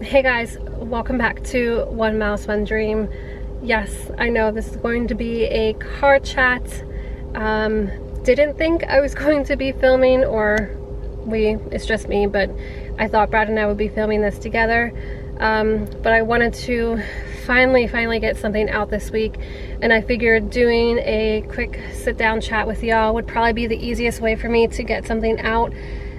Hey guys, welcome back to One Mouse One Dream. Yes, I know this is going to be a car chat. Didn't think I was going to be filming, or it's just me, but I thought Brad and I would be filming this together. But I wanted to finally get something out this week, and I figured doing a quick sit down chat with y'all would probably be the easiest way for me to get something out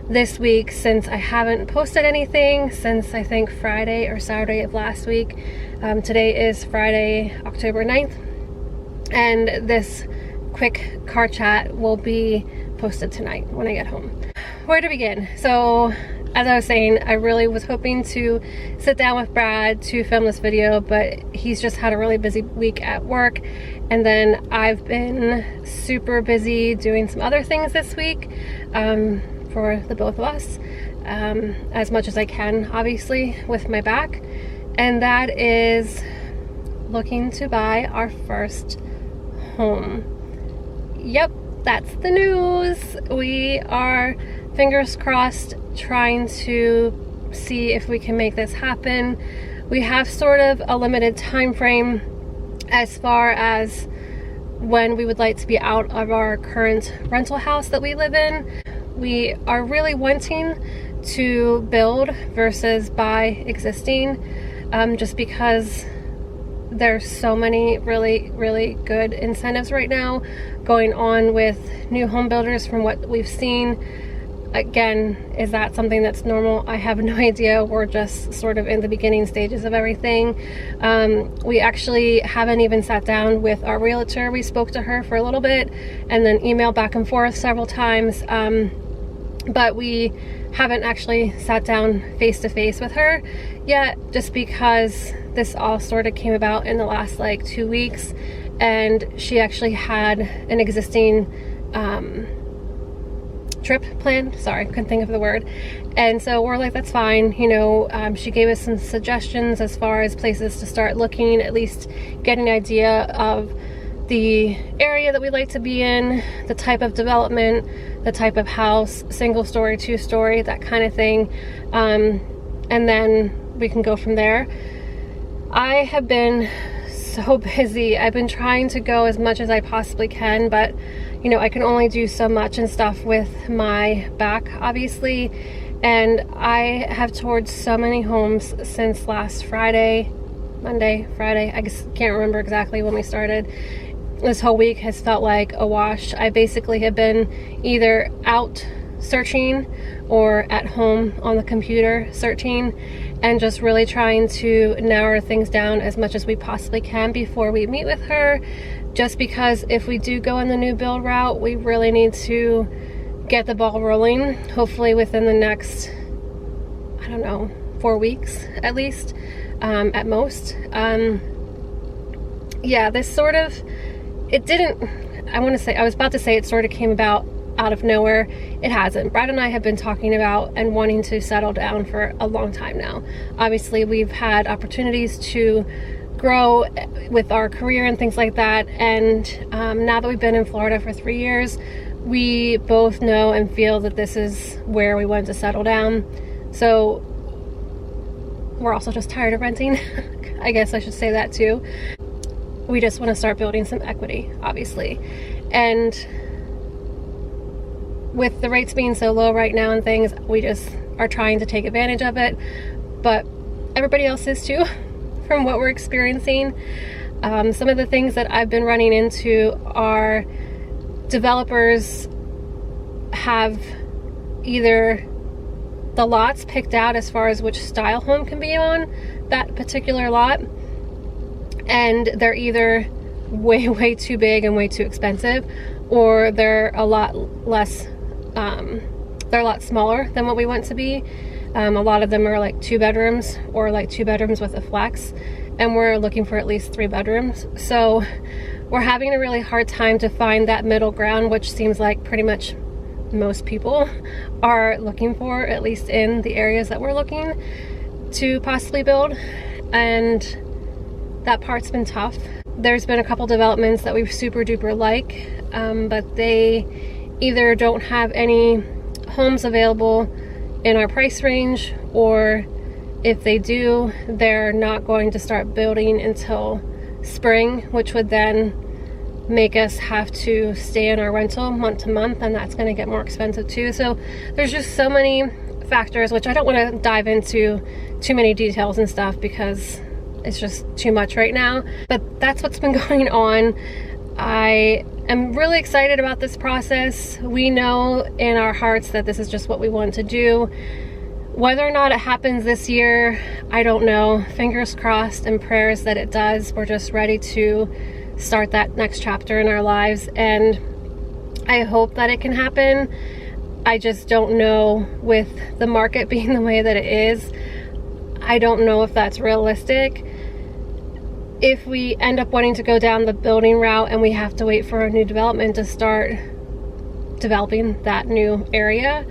this week, since I haven't posted anything since I think Friday or Saturday of last week. Today is Friday, October 9th, and this quick car chat will be posted tonight when I get home. Where to begin? So as I was saying, I really was hoping to sit down with Brad to film this video, but he's just had a really busy week at work, and then I've been super busy doing some other things this week for the both of us, as much as I can, obviously, with my back, and that is looking to buy our first home. Yep, that's the news. We are, fingers crossed, trying to see if we can make this happen. We have sort of a limited time frame as far as when we would like to be out of our current rental house that we live in. We are really wanting to build versus buy existing, just because there's so many really good incentives right now going on with new home builders from what we've seen. Again, is that something that's normal? I have no idea. We're just sort of in the beginning stages of everything. We actually haven't even sat down with our realtor. We spoke to her for a little bit and then emailed back and forth several times, but we haven't actually sat down face to face with her yet, just because this all sort of came about in the last like 2 weeks, and she actually had an existing trip planned. Sorry, couldn't think of the word. And so we're like, that's fine, you know. She gave us some suggestions as far as places to start looking, at least get an idea of the area that we like to be in, the type of development, the type of house, single story, 2-story, that kind of thing, and then we can go from there. I have been so busy. I've been trying to go as much as I possibly can, but you know, I can only do so much and stuff with my back, obviously, and I have toured so many homes since last Friday, Monday, Friday, I guess, can't remember exactly when we started. This whole week has felt like a wash. I basically have been either out searching or at home on the computer searching, and just really trying to narrow things down as much as we possibly can before we meet with her, just because if we do go in the new build route, we really need to get the ball rolling, hopefully within the next, I don't know, 4 weeks at least, at most. Yeah, this sort of, it didn't, I was about to say it sort of came about out of nowhere. It hasn't. Brad and I have been talking about and wanting to settle down for a long time now. Obviously, we've had opportunities to grow with our career and things like that, and now that we've been in Florida for 3 years, we both know and feel that this is where we want to settle down. So we're also just tired of renting. I guess I should say that too. We just want to start building some equity, obviously, and with the rates being so low right now and things, we just are trying to take advantage of it, but everybody else is too, from what we're experiencing. Some of the things that I've been running into are developers have either the lots picked out as far as which style home can be on that particular lot, and they're either way too big and way too expensive, or they're a lot less, they're a lot smaller than what we want to be. A lot of them are like 2 bedrooms or like 2 bedrooms with a flex, and we're looking for at least 3 bedrooms. So we're having a really hard time to find that middle ground, which seems like pretty much most people are looking for, at least in the areas that we're looking to possibly build, and that part's been tough. There's been a couple developments that we super duper like, but they either don't have any homes available in our price range, or If they do, they're not going to start building until spring, which would then make us have to stay in our rental month to month, and that's going to get more expensive too. So there's just so many factors, which I don't want to dive into too many details and stuff because it's just too much right now. But that's what's been going on. I am really excited about this process. We know in our hearts that this is just what we want to do. Whether or not it happens this year, I don't know. Fingers crossed and prayers that it does. We're just ready to start that next chapter in our lives, and I hope that it can happen. I just don't know, with the market being the way that it is, I don't know if that's realistic. If we end up wanting to go down the building route and we have to wait for a new development to start developing that new area,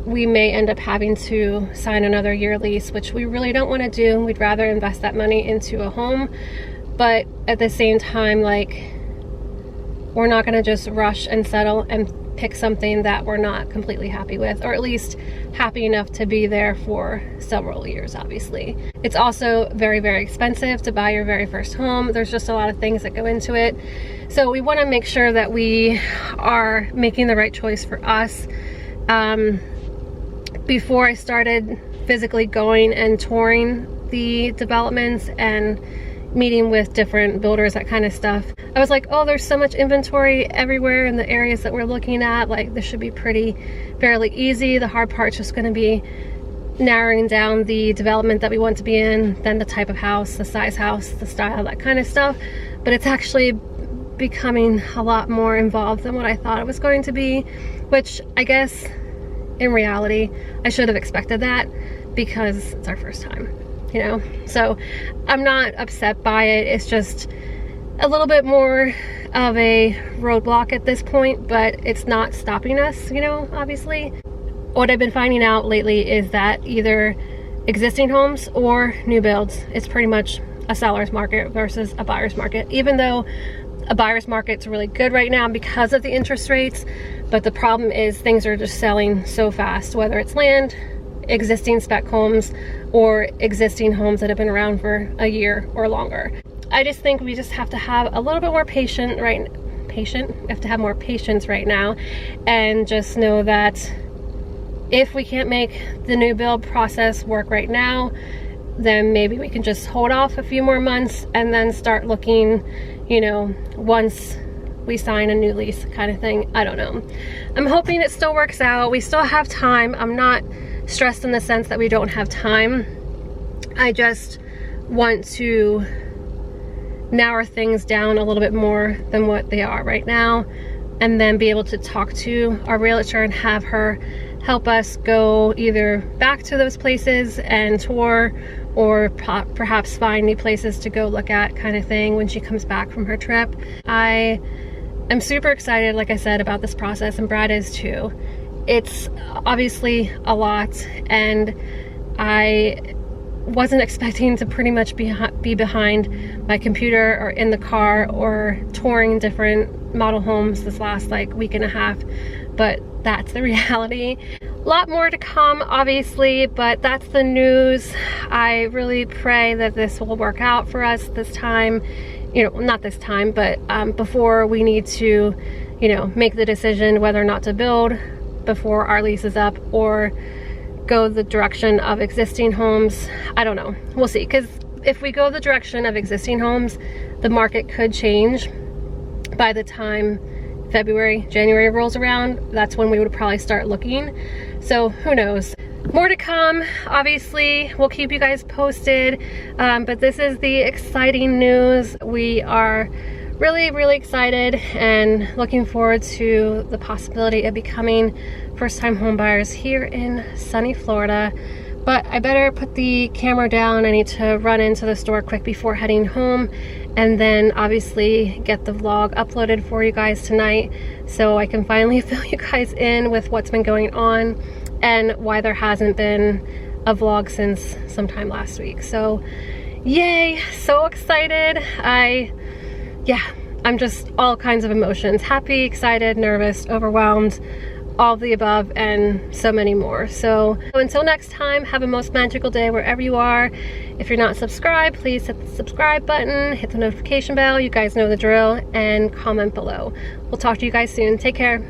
we may end up having to sign another year lease, which we really don't want to do. We'd rather invest that money into a home. But at the same time, like, we're not going to just rush and settle and pick something that we're not completely happy with, or at least happy enough to be there for several years, obviously. It's also very, very expensive to buy your very first home. There's just a lot of things that go into it. So we want to make sure that we are making the right choice for us. Before I started physically going and touring the developments and meeting with different builders, that kind of stuff, I was like, oh, there's so much inventory everywhere in the areas that we're looking at. Like, this should be fairly easy. The hard part's just going to be narrowing down the development that we want to be in, then the type of house, the size house, the style, that kind of stuff. But it's actually becoming a lot more involved than what I thought it was going to be, which I guess in reality I should have expected that because it's our first time, you know? So I'm not upset by it. It's just a little bit more of a roadblock at this point, but it's not stopping us, you know, obviously. What I've been finding out lately is that either existing homes or new builds, it's pretty much a seller's market versus a buyer's market, even though a buyer's market's really good right now because of the interest rates. But the problem is things are just selling so fast, whether it's land, existing spec homes, or existing homes that have been around for a year or longer. I just think we just have to have a little bit more patience right now, and just know that if we can't make the new build process work right now, then maybe we can just hold off a few more months and then start looking, you know, once we sign a new lease, kind of thing. I don't know. I'm hoping it still works out. We still have time. I'm not stressed in the sense that we don't have time. I just want to narrow things down a little bit more than what they are right now, and then be able to talk to our realtor and have her help us go either back to those places and tour, or perhaps find new places to go look at, kind of thing, when she comes back from her trip. I am super excited, like I said, about this process, and Brad is too. It's obviously a lot, and I wasn't expecting to pretty much be behind my computer or in the car or touring different model homes this last like week and a half, but that's the reality. A lot more to come, obviously, but that's the news. I really pray that this will work out for us this time. You know, not this time, but before we need to, you know, make the decision whether or not to build before our lease is up, or go the direction of existing homes. I don't know. We'll see. Because if we go the direction of existing homes, the market could change by the time February, January rolls around. That's when we would probably start looking. So who knows? More to come. Obviously, we'll keep you guys posted. But this is the exciting news. We are really, really excited and looking forward to the possibility of becoming first-time home buyers here in sunny Florida. But I better put the camera down. I need to run into the store quick before heading home, and then obviously get the vlog uploaded for you guys tonight, so I can finally fill you guys in with what's been going on and why there hasn't been a vlog since sometime last week. So yay, so excited. I'm just all kinds of emotions. Happy, excited, nervous, overwhelmed, all of the above and so many more. So until next time, have a most magical day wherever you are. If you're not subscribed, please hit the subscribe button, hit the notification bell, you guys know the drill, and comment below. We'll talk to you guys soon. Take care.